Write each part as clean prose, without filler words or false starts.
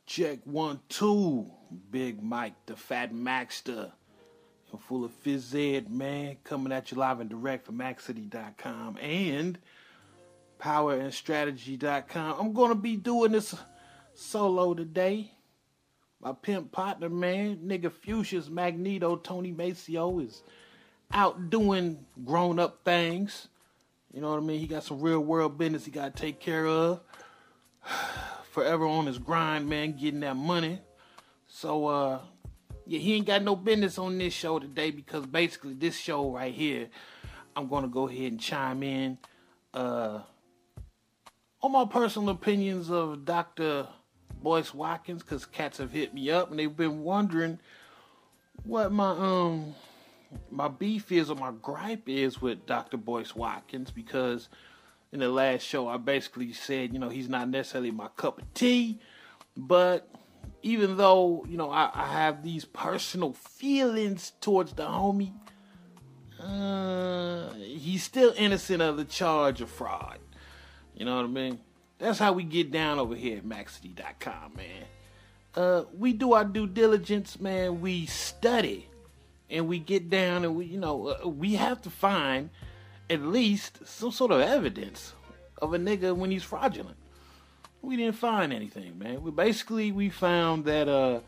Check 1, 2. Big Mike, the Fat Maxter. You're full of phys ed, man. Coming at you live and direct from MaxCity.com and PowerandStrategy.com. I'm going to be doing this solo today. My pimp partner, man, nigga Fuchsia's Magneto, Tony Maceo, is out doing grown-up things. You know what I mean? He got some real-world business he got to take care of. Forever on his grind, man, getting that money. So, yeah, he ain't got no business on this show today because basically this show right here, I'm going to go ahead and chime in on my personal opinions of Dr. Boyce Watkins, because cats have hit me up and they've been wondering what my beef is or my gripe is with Dr. Boyce Watkins, because in the last show I basically said, you know, he's not necessarily my cup of tea, but even though, you know, I have these personal feelings towards the homie, he's still innocent of the charge of fraud. You know what I mean? That's how we get down over here at MaxCity.com, man. We do our due diligence, man. We study and we get down and we have to find at least some sort of evidence of a nigga when he's fraudulent. We didn't find anything, man. We found that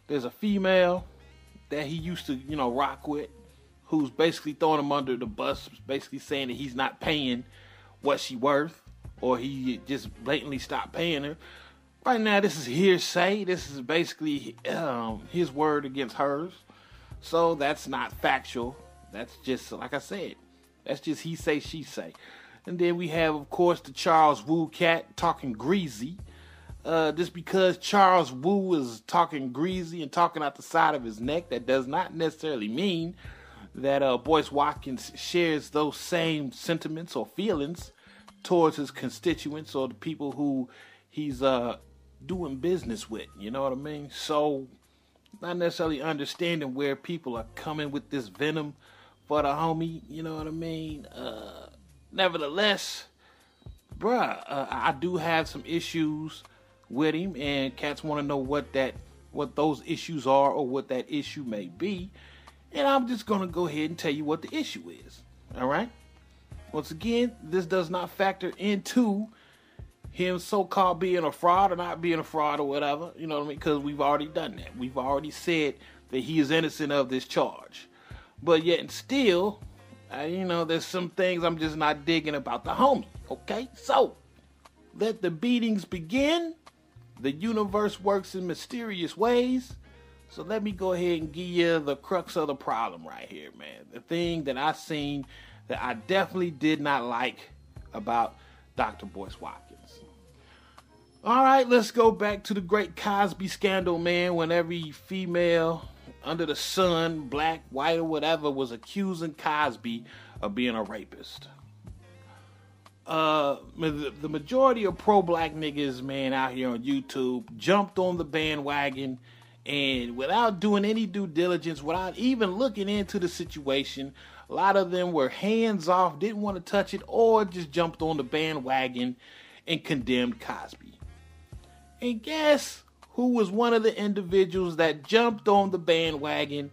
there's a female that he used to, you know, rock with, who's basically throwing him under the bus, basically saying that he's not paying what she worth, or he just blatantly stopped paying her. Right now, this is hearsay. This is basically his word against hers. So that's not factual. That's just, like I said, that's just he say, she say. And then we have, of course, the Charles Wu cat talking greasy. Just because Charles Wu is talking greasy and talking out the side of his neck, that does not necessarily mean that Boyce Watkins shares those same sentiments or feelings towards his constituents or the people who he's doing business with. You know what I mean? So, not necessarily understanding where people are coming with this venom for the homie. You know what I mean? Nevertheless, I do have some issues with him, and cats want to know what those issues are or what that issue may be. And I'm just going to go ahead and tell you what the issue is. All right? Once again, this does not factor into him so-called being a fraud or not being a fraud or whatever. You know what I mean? Because we've already done that. We've already said that he is innocent of this charge. But yet and still, there's some things I'm just not digging about the homie. Okay? So, let the beatings begin. The universe works in mysterious ways. So let me go ahead and give you the crux of the problem right here, man. The thing that I seen that I definitely did not like about Dr. Boyce Watkins. All right, let's go back to the great Cosby scandal, man, when every female under the sun, black, white, or whatever, was accusing Cosby of being a rapist. The majority of pro-black niggas, man, out here on YouTube jumped on the bandwagon, and without doing any due diligence, without even looking into the situation, a lot of them were hands off, didn't want to touch it, or just jumped on the bandwagon and condemned Cosby. And guess who was one of the individuals that jumped on the bandwagon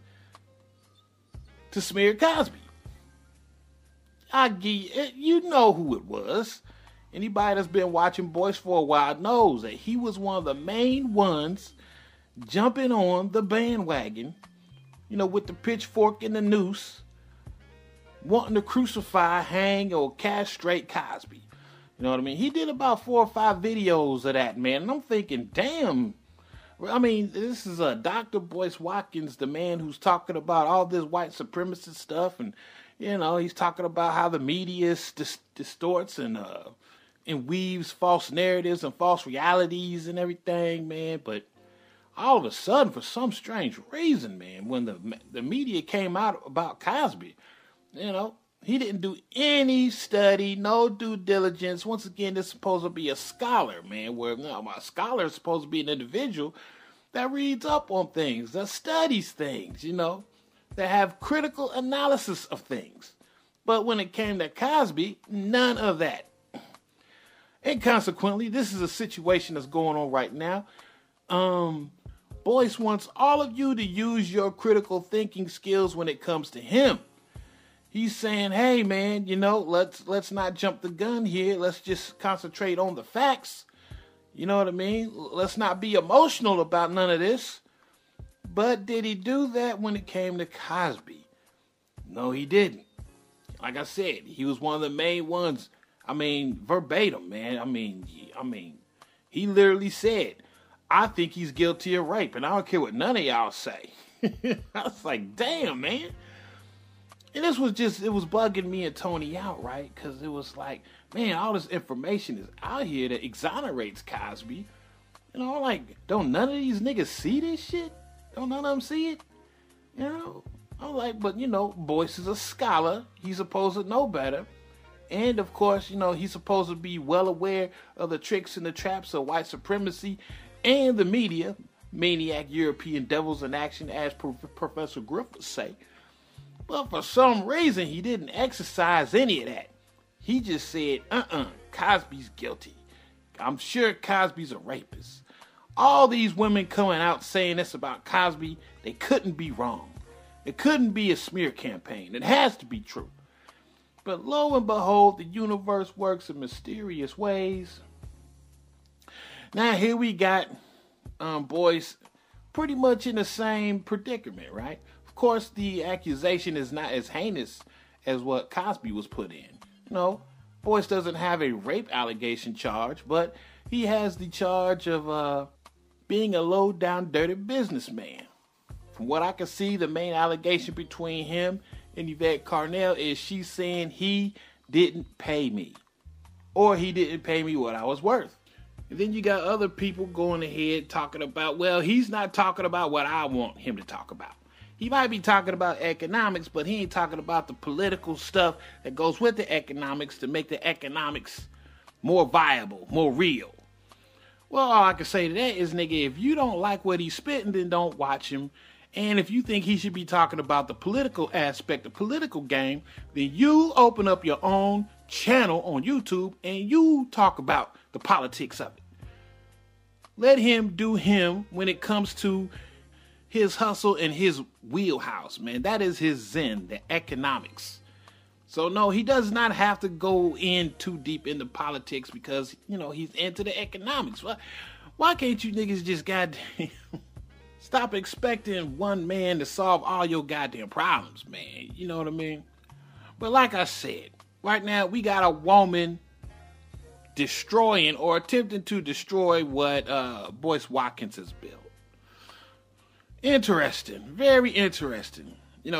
to smear Cosby? You know who it was. Anybody that's been watching Boyce for a while knows that he was one of the main ones jumping on the bandwagon, with the pitchfork and the noose, wanting to crucify, hang, or castrate Cosby. You know what I mean? He did about 4 or 5 videos of that, man. And I'm thinking, damn. I mean, this is Dr. Boyce Watkins, the man who's talking about all this white supremacist stuff. And, he's talking about how the media distorts and weaves false narratives and false realities and everything, man. But all of a sudden, for some strange reason, man, when the media came out about Cosby, he didn't do any study, no due diligence. Once again, this is supposed to be a scholar, man, where a scholar is supposed to be an individual that reads up on things, that studies things, that have critical analysis of things. But when it came to Cosby, none of that. And consequently, this is a situation that's going on right now. Boyce wants all of you to use your critical thinking skills when it comes to him. He's saying, hey man, let's not jump the gun here. Let's just concentrate on the facts. You know what I mean? Let's not be emotional about none of this. But did he do that when it came to Cosby? No, he didn't. Like I said, he was one of the main ones. I mean, verbatim, man. I mean, he literally said, I think he's guilty of rape, and I don't care what none of y'all say. I was like, damn, man. And it was bugging me and Tony out, right? Because it was like, man, all this information is out here that exonerates Cosby. Don't none of these niggas see this shit? Don't none of them see it? I'm like, but Boyce is a scholar. He's supposed to know better. And of course, he's supposed to be well aware of the tricks and the traps of white supremacy and the media, maniac European devils in action, as Professor Griffiths say. But for some reason, he didn't exercise any of that. He just said, Cosby's guilty. I'm sure Cosby's a rapist. All these women coming out saying this about Cosby, they couldn't be wrong. It couldn't be a smear campaign. It has to be true. But lo and behold, the universe works in mysterious ways. Now here we got Boyce pretty much in the same predicament, right? Of course, the accusation is not as heinous as what Cosby was put in. Boyce doesn't have a rape allegation charge, but he has the charge of being a low-down, dirty businessman. From what I can see, the main allegation between him and Yvette Carnell is she's saying he didn't pay me. Or he didn't pay me what I was worth. And then you got other people going ahead talking about, well, he's not talking about what I want him to talk about. He might be talking about economics, but he ain't talking about the political stuff that goes with the economics to make the economics more viable, more real. Well, all I can say to that is, nigga, if you don't like what he's spitting, then don't watch him. And if you think he should be talking about the political aspect, the political game, then you open up your own channel on YouTube and you talk about the politics of it. Let him do him when it comes to his hustle and his wheelhouse, man. That is his zen, the economics. So no, he does not have to go in too deep into politics because, he's into the economics. Why can't you niggas just goddamn stop expecting one man to solve all your goddamn problems, man? You know what I mean? But like I said, right now we got a woman destroying or attempting to destroy what Boyce Watkins has built. Interesting. Very interesting.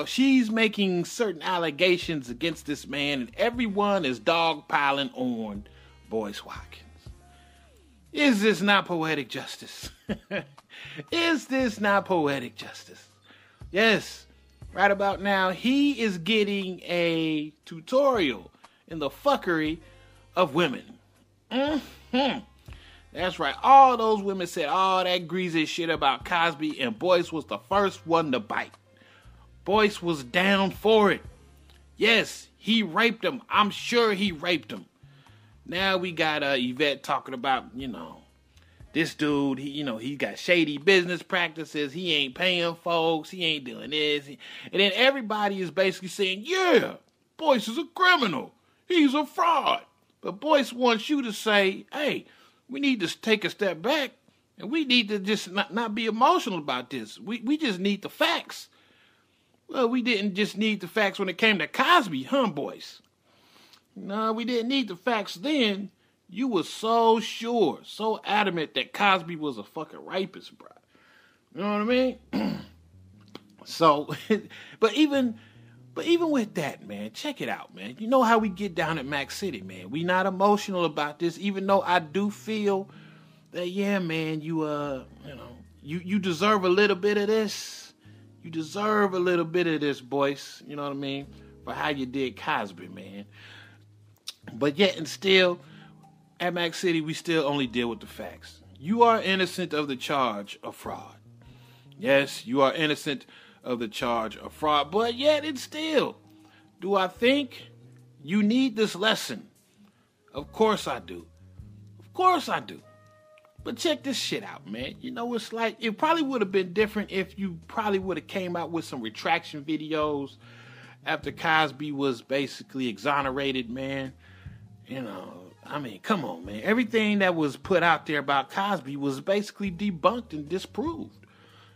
She's making certain allegations against this man, and everyone is dogpiling on Boyce Watkins. Is this not poetic justice? Is this not poetic justice? Yes. Right about now, he is getting a tutorial in the fuckery of women. That's right. All those women said all that greasy shit about Cosby, and Boyce was the first one to bite. Boyce was down for it. Yes, he raped him. I'm sure he raped him. Now we got Yvette talking about, this dude, he got shady business practices. He ain't paying folks. He ain't doing this. And then everybody is basically saying, yeah, Boyce is a criminal. He's a fraud. But Boyce wants you to say, hey, we need to take a step back and we need to just not be emotional about this. We just need the facts. Well, we didn't just need the facts when it came to Cosby, huh, Boyce? No, we didn't need the facts then. You were so sure, so adamant that Cosby was a fucking rapist, bro. You know what I mean? So, but even with that, man, check it out, man. You know how we get down at Mac City, man. We not emotional about this, even though I do feel that, yeah, man, you deserve a little bit of this. You deserve a little bit of this, Boyce. You know what I mean? For how you did Cosby, man. But yet and still, at Mac City, we still only deal with the facts. You are innocent of the charge of fraud. Yes, you are innocent of the charge of fraud. But yet and still, do I think you need this lesson? Of course I do. Of course I do. But check this shit out, man. You know, it's like, it probably would have been different if you probably would have came out with some retraction videos after Cosby was basically exonerated, man. You know, I mean, come on, man. Everything that was put out there about Cosby was basically debunked and disproved,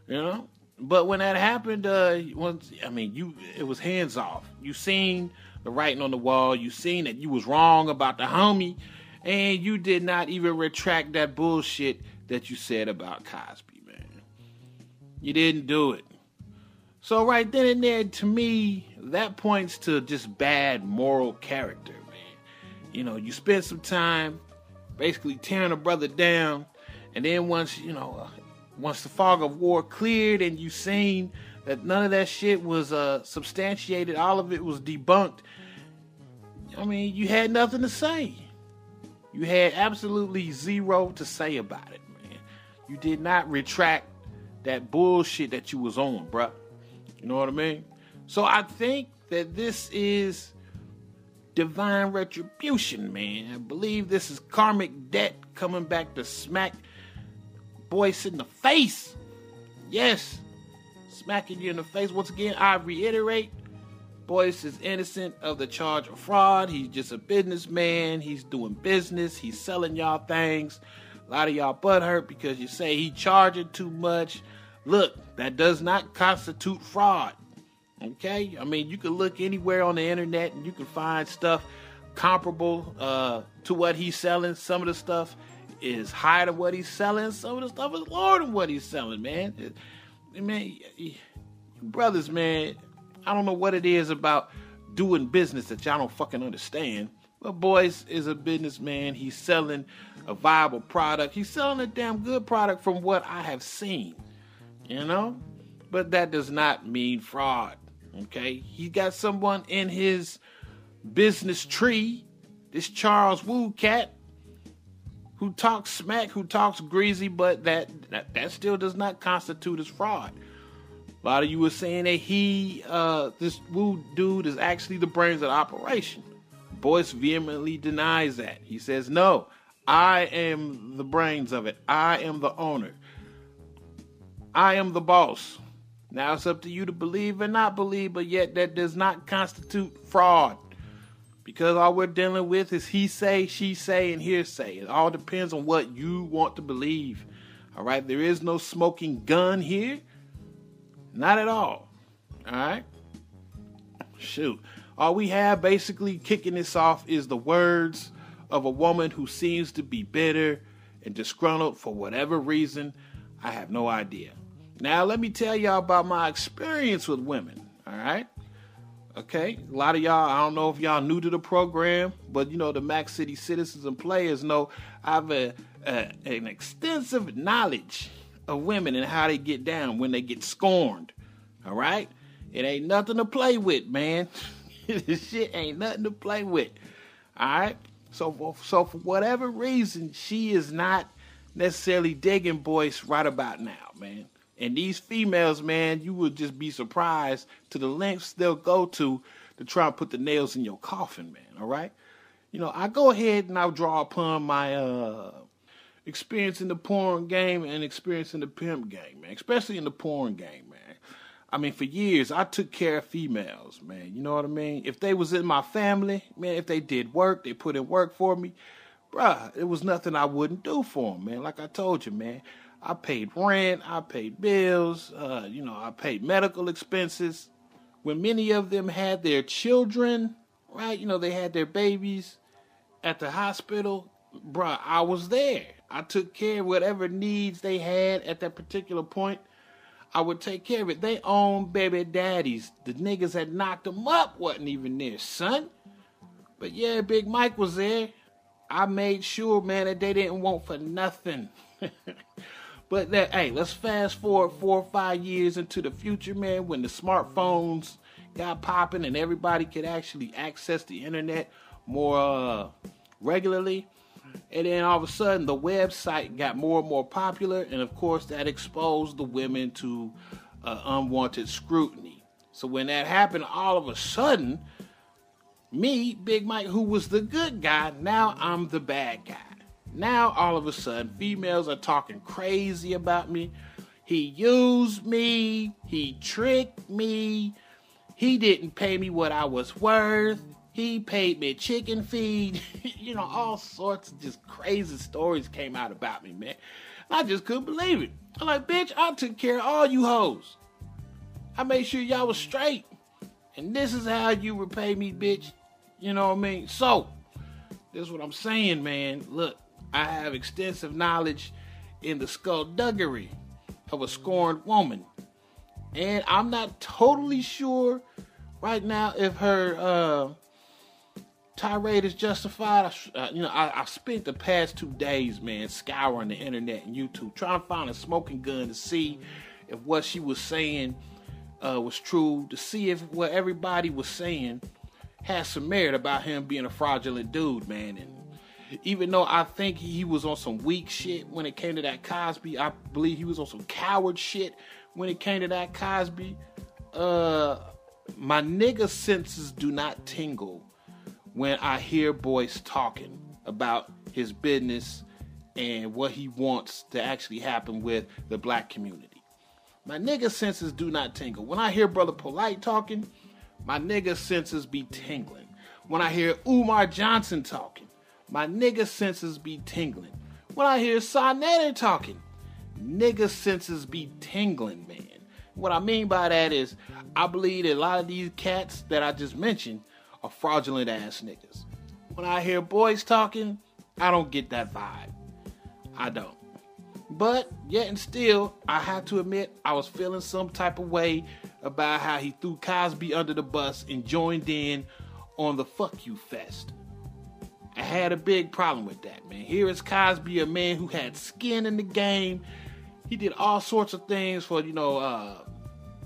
you know? But when that happened, it was hands off. You seen the writing on the wall. You seen that you was wrong about the homie. And you did not even retract that bullshit that you said about Cosby, man. You didn't do it. So right then and there, to me, that points to just bad moral character, man. You know, you spend some time basically tearing a brother down, and then once the fog of war cleared and you seen that none of that shit was substantiated, all of it was debunked, I mean, you had nothing to say. You had absolutely zero to say about it, man. You did not retract that bullshit that you was on, bruh. You know what I mean? So I think that this is divine retribution, man. I believe this is karmic debt coming back to smack Boyce in the face. Yes, smacking you in the face. Once again, I reiterate, Boyce is innocent of the charge of fraud. He's just a businessman. He's doing business. He's selling y'all things. A lot of y'all butthurt because you say he charging too much. Look, that does not constitute fraud. Okay? I mean, you can look anywhere on the internet and you can find stuff comparable to what he's selling. Some of the stuff is higher than what he's selling. Some of the stuff is lower than what he's selling, man. Man, brothers, man, I don't know what it is about doing business that y'all don't fucking understand. But Boyce is a businessman. He's selling a viable product. He's selling a damn good product from what I have seen. You know? But that does not mean fraud. Okay? He got someone in his business tree, this Charles Wu cat, who talks smack, who talks greasy, but that still does not constitute as fraud. A lot of you were saying that this Wu dude is actually the brains of the operation. Boyce vehemently denies that. He says, no, I am the brains of it. I am the owner. I am the boss. Now it's up to you to believe or not believe, but yet that does not constitute fraud. Because all we're dealing with is he say, she say, and hearsay. It all depends on what you want to believe. All right? There is no smoking gun here. Not at all. All right? Shoot. All we have basically kicking this off is the words of a woman who seems to be bitter and disgruntled for whatever reason. I have no idea. Now, let me tell y'all about my experience with women. All right? Okay? A lot of y'all, I don't know if y'all new to the program, but you know, the Mac City citizens and players know I have an extensive knowledge of women and how they get down when they get scorned. All right? It ain't nothing to play with, man. This shit ain't nothing to play with. All right? So for whatever reason, she is not necessarily digging Boyce right about now, man. And these females, man, you would just be surprised to the lengths they'll go to try and put the nails in your coffin, man. All right? You know, I go ahead and I'll draw upon my experience in the porn game and experience in the pimp game, man. Especially in the porn game, man. I mean, for years, I took care of females, man. You know what I mean? If they was in my family, man, if they did work, they put in work for me, bruh, it was nothing I wouldn't do for them, man. Like I told you, man. I paid rent, I paid bills, I paid medical expenses. When many of them had their children, right, they had their babies at the hospital, bruh, I was there. I took care of whatever needs they had at that particular point. I would take care of it. They owned baby daddies. The niggas had knocked them up, wasn't even there, son. But yeah, Big Mike was there. I made sure, man, that they didn't want for nothing. But hey, let's fast forward 4 or 5 years into the future, man, when the smartphones got popping and everybody could actually access the internet more regularly. And then all of a sudden, the website got more and more popular. And of course, that exposed the women to unwanted scrutiny. So when that happened, all of a sudden, me, Big Mike, who was the good guy, now I'm the bad guy. Now, all of a sudden, females are talking crazy about me. He used me. He tricked me. He didn't pay me what I was worth. He paid me chicken feed. All sorts of just crazy stories came out about me, man. I just couldn't believe it. I'm like, bitch, I took care of all you hoes. I made sure y'all was straight. And this is how you repay me, bitch. You know what I mean? So, this is what I'm saying, man. Look, I have extensive knowledge in the skullduggery of a scorned woman. And I'm not totally sure right now if her tirade is justified. I spent the past 2 days, man, scouring the internet and YouTube, trying to find a smoking gun to see if what she was saying was true, to see if what everybody was saying had some merit about him being a fraudulent dude, man. And even though I think he was on some weak shit when it came to that Cosby, I believe he was on some coward shit when it came to that Cosby. My nigga senses do not tingle when I hear Boyce talking about his business and what he wants to actually happen with the black community. My nigga senses do not tingle. When I hear Brother Polite talking, my nigga senses be tingling. When I hear Umar Johnson talking, my nigga senses be tingling. When I hear Sarnetta talking, nigga senses be tingling, man. What I mean by that is, I believe that a lot of these cats that I just mentioned are fraudulent ass niggas. When I hear Boyce talking, I don't get that vibe. I don't. But yet and still, I have to admit, I was feeling some type of way about how he threw Cosby under the bus and joined in on the fuck you fest. I had a big problem with that, man. Here is Cosby, a man who had skin in the game. He did all sorts of things for,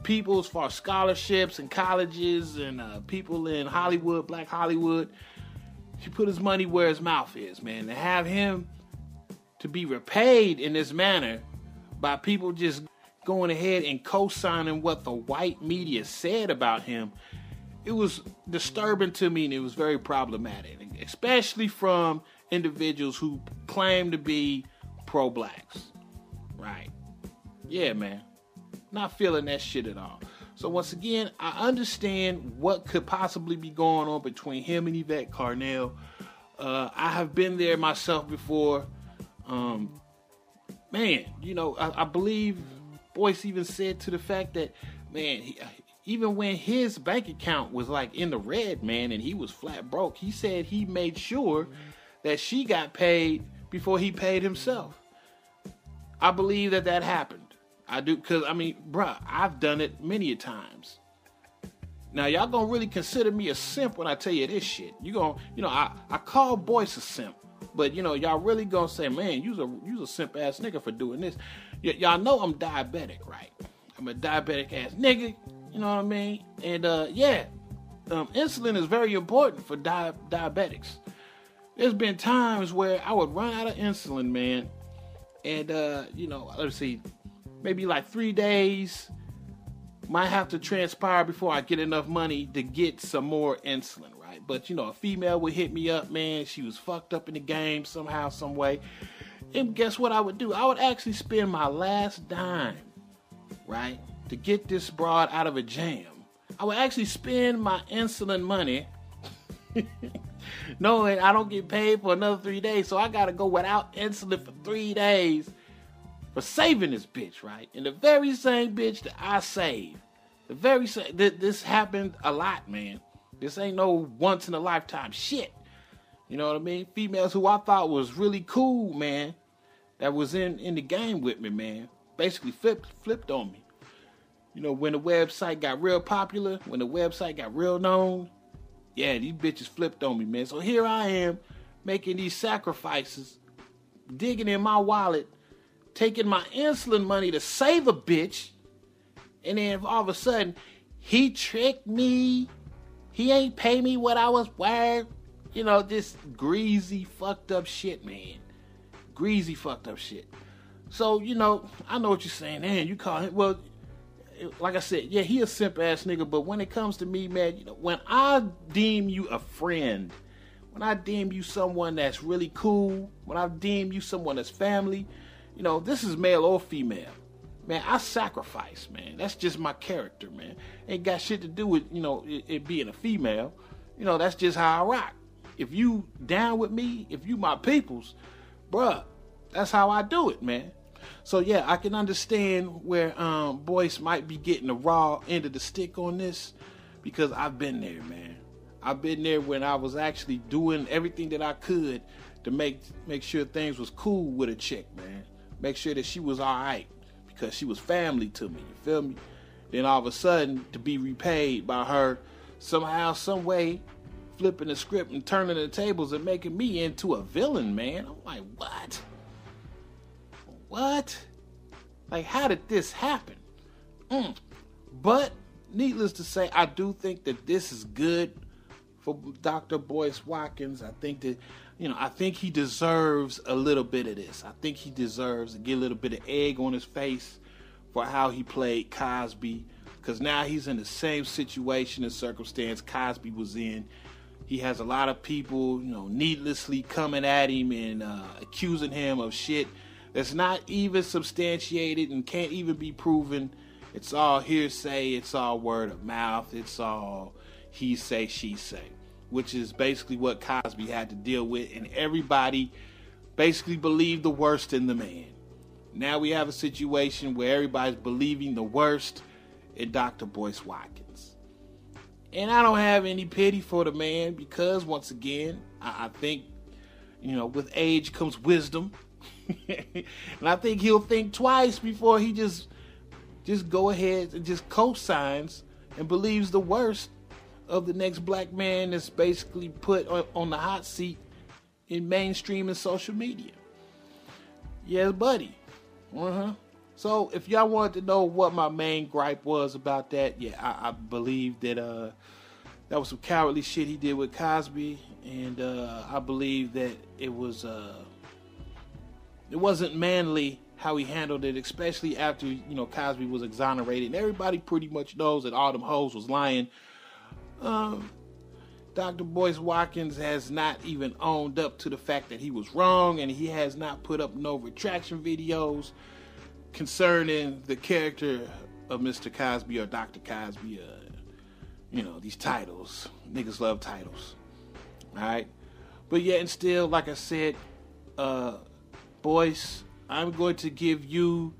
people as far as scholarships and colleges and people in Hollywood, black Hollywood. He put his money where his mouth is, man. To have him to be repaid in this manner by people just going ahead and co-signing what the white media said about him, it was disturbing to me, and it was very problematic, especially from individuals who claim to be pro-blacks. Right. Yeah, man. Not feeling that shit at all. So once again, I understand what could possibly be going on between him and Yvette Carnell. I have been there myself before. I believe Boyce even said to the fact that, man, even when his bank account was like in the red, man, and he was flat broke, he said he made sure that she got paid before he paid himself. I believe that happened. I do, because, bruh, I've done it many a times. Now, y'all gonna really consider me a simp when I tell you this shit. I call Boyce a simp, but, y'all really gonna say, man, you's a simp-ass nigga for doing this. Y'all know I'm diabetic, right? I'm a diabetic-ass nigga, you know what I mean? And, insulin is very important for diabetics. There's been times where I would run out of insulin, man, and, let's see, maybe like 3 days might have to transpire before I get enough money to get some more insulin, right? But, a female would hit me up, man. She was fucked up in the game somehow, some way. And guess what I would do? I would actually spend my last dime, right, to get this broad out of a jam. I would actually spend my insulin money knowing I don't get paid for another 3 days. So I got to go without insulin for 3 days for saving this bitch, right? And the very same bitch that I saved, this happened a lot, man. This ain't no once in a lifetime shit. You know what I mean? Females who I thought was really cool, man, that was in the game with me, man, basically flipped on me. When the website got real popular, when the website got real known, yeah, these bitches flipped on me, man. So here I am making these sacrifices, digging in my wallet, taking my insulin money to save a bitch, and then all of a sudden, he tricked me. He ain't pay me what I was worth. This greasy, fucked up shit, man. Greasy, fucked up shit. So, I know what you're saying. Man, you call him, well, like I said, yeah, he a simp ass nigga, but when it comes to me, man, when I deem you a friend, when I deem you someone that's really cool, when I deem you someone that's family, you know, this is male or female. Man, I sacrifice, man. That's just my character, man. Ain't got shit to do with, you know, it being a female. You know, that's just how I rock. If you down with me, if you my peoples, bruh, that's how I do it, man. So yeah, I can understand where Boyce might be getting the raw end of the stick on this, because I've been there, man. I've been there when I was actually doing everything that I could to make sure things was cool with a chick, man. Make sure that she was all right, because she was family to me, you feel me? Then all of a sudden, to be repaid by her somehow, some way, flipping the script and turning the tables and making me into a villain, man. I'm like, what? What? Like, how did this happen? But, needless to say, I do think that this is good for Dr. Boyce Watkins. I think that, you know, I think he deserves a little bit of this. I think he deserves to get a little bit of egg on his face for how he played Cosby, because now he's in the same situation and circumstance Cosby was in. He has a lot of people, you know, needlessly coming at him and accusing him of shit that's not even substantiated and can't even be proven. It's all hearsay. It's all word of mouth. It's all he say, she say, which is basically what Cosby had to deal with. And everybody basically believed the worst in the man. Now we have a situation where everybody's believing the worst in Dr. Boyce Watkins. And I don't have any pity for the man, because once again, I think, you know, with age comes wisdom. And I think he'll think twice before he just go ahead and just co-signs and believes the worst of the next black man that's basically put on the hot seat in mainstream and social media. Yes, buddy. So if y'all wanted to know what my main gripe was about that, yeah, I believe that that was some cowardly shit he did with Cosby, and I believe that it wasn't manly how he handled it, especially after, you know, Cosby was exonerated and everybody pretty much knows that all them hoes was lying. Dr. Boyce Watkins has not even owned up to the fact that he was wrong, and he has not put up no retraction videos concerning the character of Mr. Cosby or Dr. Cosby. You know, these titles. Niggas love titles. Alright? But yet and still, like I said, Boyce, I'm going to give you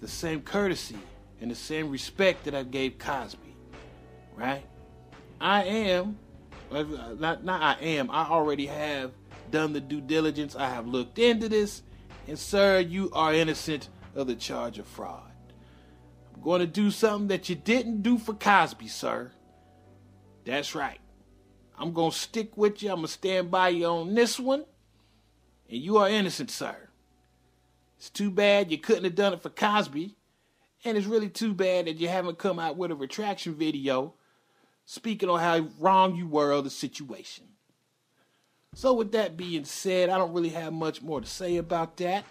the same courtesy and the same respect that I gave Cosby. Right? I already have done the due diligence. I have looked into this. And sir, you are innocent of the charge of fraud. I'm going to do something that you didn't do for Cosby, sir. That's right. I'm going to stick with you. I'm going to stand by you on this one. And you are innocent, sir. It's too bad you couldn't have done it for Cosby. And it's really too bad that you haven't come out with a retraction video speaking on how wrong you were of the situation. So with that being said, I don't really have much more to say about that.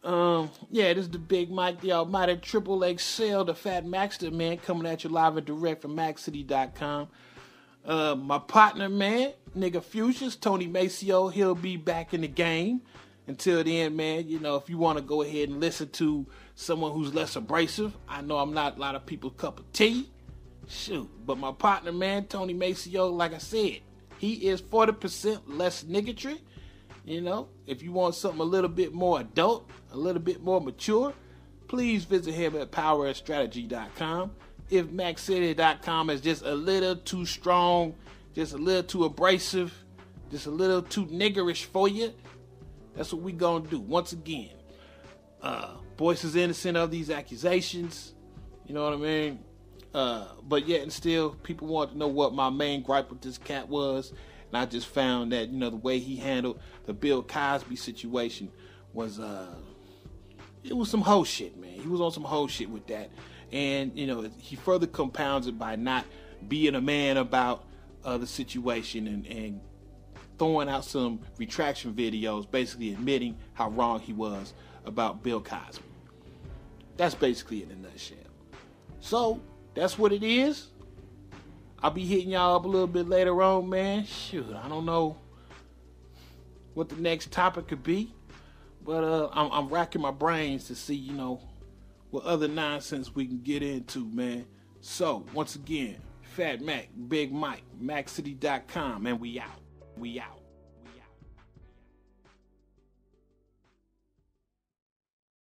Yeah, this is the Big Mike, the Almighty Triple XL, the Fat Maxter, man, coming at you live and direct from MaxCity.com. My partner, man, nigga Fuchsias, Tony Maceo, he'll be back in the game. Until then, man, you know, if you want to go ahead and listen to someone who's less abrasive, I know I'm not a lot of people's cup of tea. Shoot, but my partner, man, Tony Maceo, like I said, he is 40% less niggatry. You know, if you want something a little bit more adult, a little bit more mature, please visit him at powerstrategy.com. If MaxCity.com is just a little too strong, just a little too abrasive, just a little too niggerish for you, that's what we gonna do. Once again, Boyce is innocent of these accusations. You know what I mean? But yet and still, people want to know what my main gripe with this cat was. And I just found that, you know, the way he handled the Bill Cosby situation was, it was some hoe shit, man. He was on some hoe shit with that. And, you know, he further compounds it by not being a man about the situation and throwing out some retraction videos, basically admitting how wrong he was about Bill Cosby. That's basically it in a nutshell. So, that's what it is. I'll be hitting y'all up a little bit later on, man. Shoot, I don't know what the next topic could be. But I'm racking my brains to see, you know, what other nonsense we can get into, man. So, once again, Fat Mac, Big Mike, MacCity.com, and we out. We out.